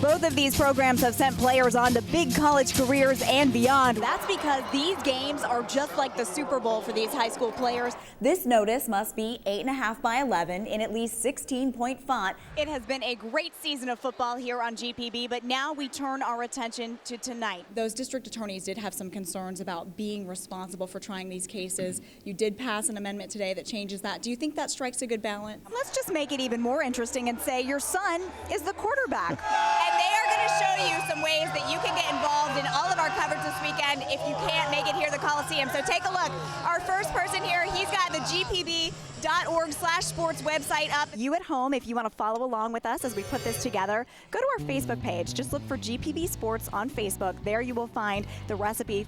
Both of these programs have sent players on to big college careers and beyond. That's because these games are just like the Super Bowl for these high school players. This notice must be 8.5 by 11 in at least 16-point font. It has been a great season of football here on GPB, but now we turn our attention to tonight. Those district attorneys did have some concerns about being responsible for trying these cases. You did pass an amendment today that changes that. Do you think that strikes a good balance? Let's just make it even more interesting and say your son is the quarterback. And they are going to show you some ways that you can get involved in all of our coverage this weekend if you can't make it here at the Coliseum. So take a look. Our first person here, he's got the gpb.org/sports website up. You at home, if you want to follow along with us as we put this together, go to our Facebook page. Just look for GPB Sports on Facebook. There you will find the recipe.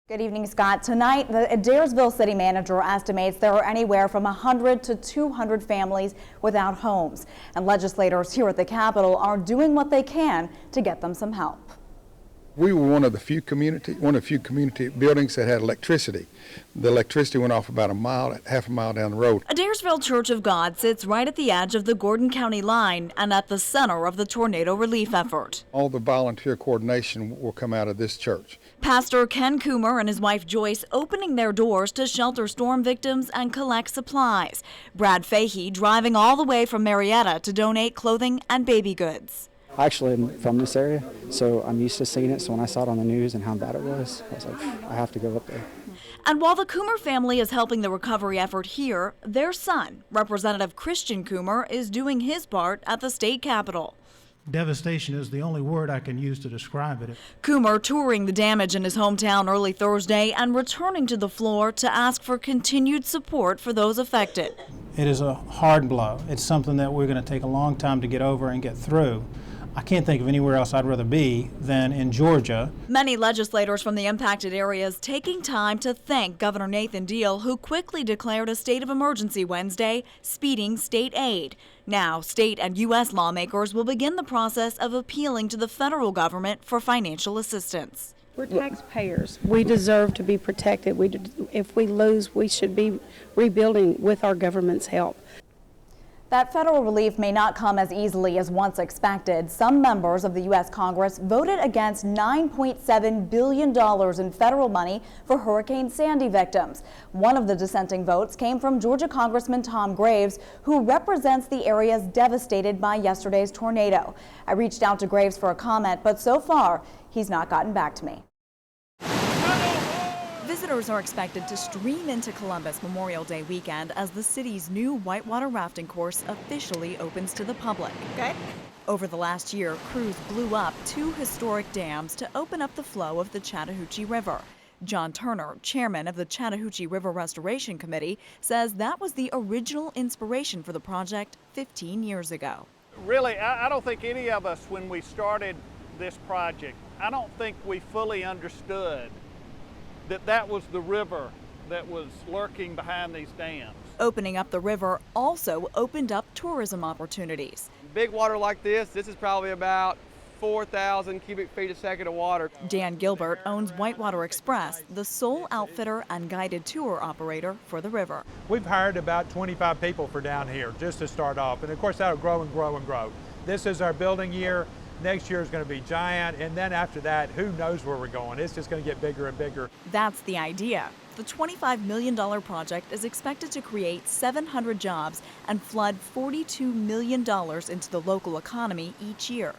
Good evening, Scott. Tonight, the Adairsville city manager estimates there are anywhere from 100 to 200 families without homes. And legislators here at the Capitol are doing what they can to get them some help. We were one of the few community buildings that had electricity. The electricity went off about half a mile down the road. Adairsville Church of God sits right at the edge of the Gordon County line and at the center of the tornado relief effort. All the volunteer coordination will come out of this church. Pastor Ken Coomer and his wife Joyce opening their doors to shelter storm victims and collect supplies. Brad Fahey driving all the way from Marietta to donate clothing and baby goods. I actually am from this area, so I'm used to seeing it. So when I saw it on the news and how bad it was, I was like, I have to go up there. And while the Coomer family is helping the recovery effort here, their son, Representative Christian Coomer, is doing his part at the state capitol. Devastation is the only word I can use to describe it. Coomer touring the damage in his hometown early Thursday and returning to the floor to ask for continued support for those affected. It is a hard blow. It's something that we're going to take a long time to get over and get through. I can't think of anywhere else I'd rather be than in Georgia. Many legislators from the impacted areas taking time to thank Governor Nathan Deal, who quickly declared a state of emergency Wednesday, speeding state aid. Now, state and U.S. lawmakers will begin the process of appealing to the federal government for financial assistance. We're taxpayers. We deserve to be protected. If we lose, we should be rebuilding with our government's help. That federal relief may not come as easily as once expected. Some members of the U.S. Congress voted against $9.7 billion in federal money for Hurricane Sandy victims. One of the dissenting votes came from Georgia Congressman Tom Graves, who represents the areas devastated by yesterday's tornado. I reached out to Graves for a comment, but so far, he's not gotten back to me. Visitors are expected to stream into Columbus Memorial Day weekend as the city's new whitewater rafting course officially opens to the public. Okay. Over the last year, crews blew up 2 historic dams to open up the flow of the Chattahoochee River. John Turner, chairman of the Chattahoochee River Restoration Committee, says that was the original inspiration for the project 15 years ago. Really, I don't think any of us, when we started this project, I don't think we fully understood that was the river that was lurking behind these dams. Opening up the river also opened up tourism opportunities. Big water like this is probably about 4,000 cubic feet a second of water. Dan Gilbert owns Whitewater Express, the sole outfitter and guided tour operator for the river. We've hired about 25 people for down here just to start off, and of course that'll grow and grow and grow. This is our building year. Next year is going to be giant, and then after that, who knows where we're going. It's just going to get bigger and bigger. That's the idea. The $25 million project is expected to create 700 jobs and flood $42 million into the local economy each year.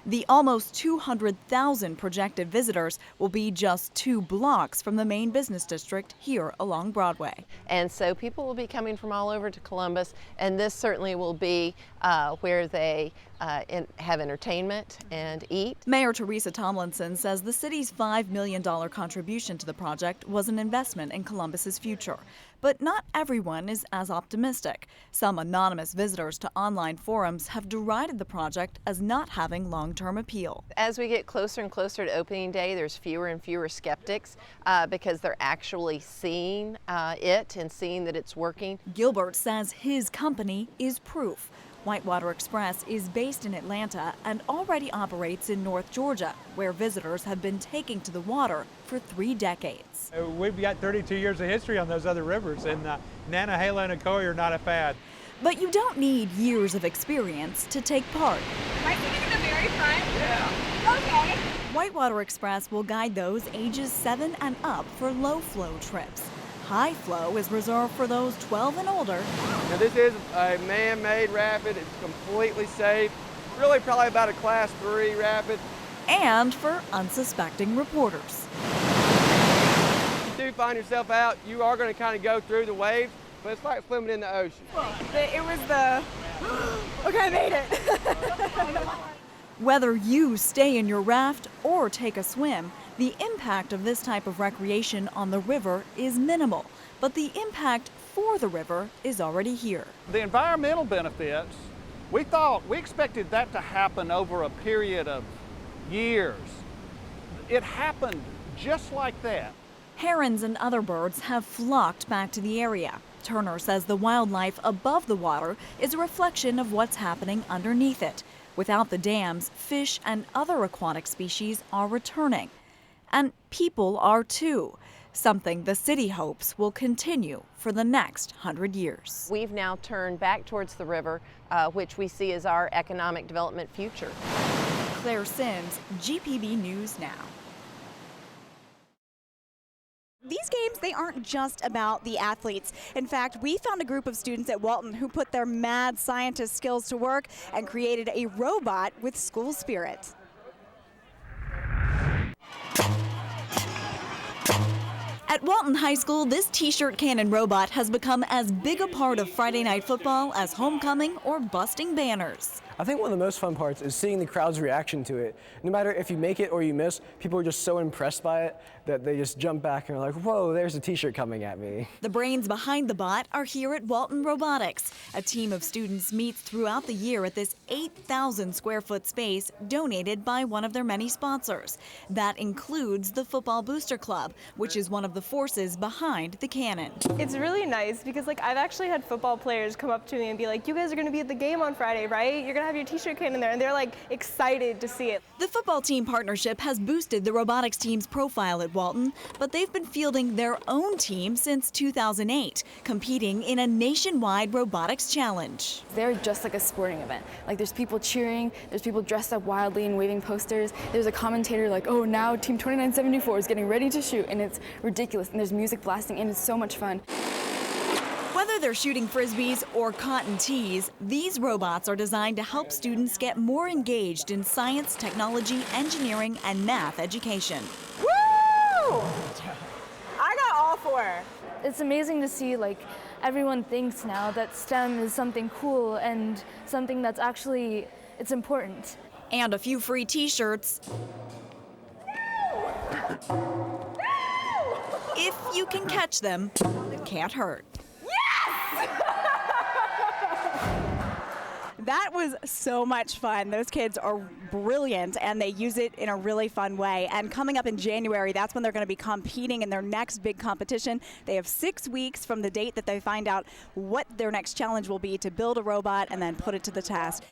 The almost 200,000 projected visitors will be just 2 blocks from the main business district here along Broadway. And so people will be coming from all over to Columbus, and this certainly will be where they have entertainment and eat. Mayor Teresa Tomlinson says the city's $5 million contribution to the project was an investment in Columbus's future. But not everyone is as optimistic. Some anonymous visitors to online forums have derided the project as not having long-term appeal. As we get closer and closer to opening day, there's fewer and fewer skeptics because they're actually seeing it and seeing that it's working. Gilbert says his company is proof. Whitewater Express is based in Atlanta and already operates in North Georgia, where visitors have been taking to the water for 3 decades. We've got 32 years of history on those other rivers, and Nantahala and Ocoee are not a fad. But you don't need years of experience to take part. Am I sitting in the very very fun. Yeah. Okay. Whitewater Express will guide those ages 7 and up for low flow trips. High flow is reserved for those 12 and older. Now this is a man-made rapid. It's completely safe. Really probably about a class 3 rapid. And for unsuspecting reporters. If you do find yourself out, you are going to kind of go through the waves, but it's like swimming in the ocean. It was the, okay, I made it. Whether you stay in your raft or take a swim, the impact of this type of recreation on the river is minimal, but the impact for the river is already here. The environmental benefits, we expected that to happen over a period of years. It happened just like that. Herons and other birds have flocked back to the area. Turner says the wildlife above the water is a reflection of what's happening underneath it. Without the dams, fish and other aquatic species are returning. And people are too, something the city hopes will continue for the next 100 years. We've now turned back towards the river, which we see as our economic development future. Claire Sims, GPB News Now. These games, they aren't just about the athletes. In fact, we found a group of students at Walton who put their mad scientist skills to work and created a robot with school spirit. At Walton High School, this t-shirt cannon robot has become as big a part of Friday Night Football as homecoming or busting banners. I think one of the most fun parts is seeing the crowd's reaction to it. No matter if you make it or you miss, people are just so impressed by it that they just jump back and are like, whoa, there's a t-shirt coming at me. The brains behind the bot are here at Walton Robotics. A team of students meets throughout the year at this 8,000 square foot space donated by one of their many sponsors. That includes the Football Booster Club, which is one of the forces behind the cannon. It's really nice because I've actually had football players come up to me and be like, you guys are going to be at the game on Friday, right? You're going to have your t-shirt cannon there, and they're excited to see it. The football team partnership has boosted the robotics team's profile at Walton, but they've been fielding their own team since 2008, competing in a nationwide robotics challenge. They're just like a sporting event. There's people cheering, there's people dressed up wildly and waving posters. There's a commentator oh, now Team 2974 is getting ready to shoot, and it's ridiculous, and there's music blasting, and it's so much fun. Whether they're shooting frisbees or cotton tees, these robots are designed to help students get more engaged in science, technology, engineering, and math education. Woo! I got all 4. It's amazing to see everyone thinks now that STEM is something cool and something that's actually, it's important. And a few free t-shirts. If you can catch them, it can't hurt. That was so much fun. Those kids are brilliant, and they use it in a really fun way. And coming up in January, that's when they're going to be competing in their next big competition. They have 6 weeks from the date that they find out what their next challenge will be to build a robot and then put it to the test.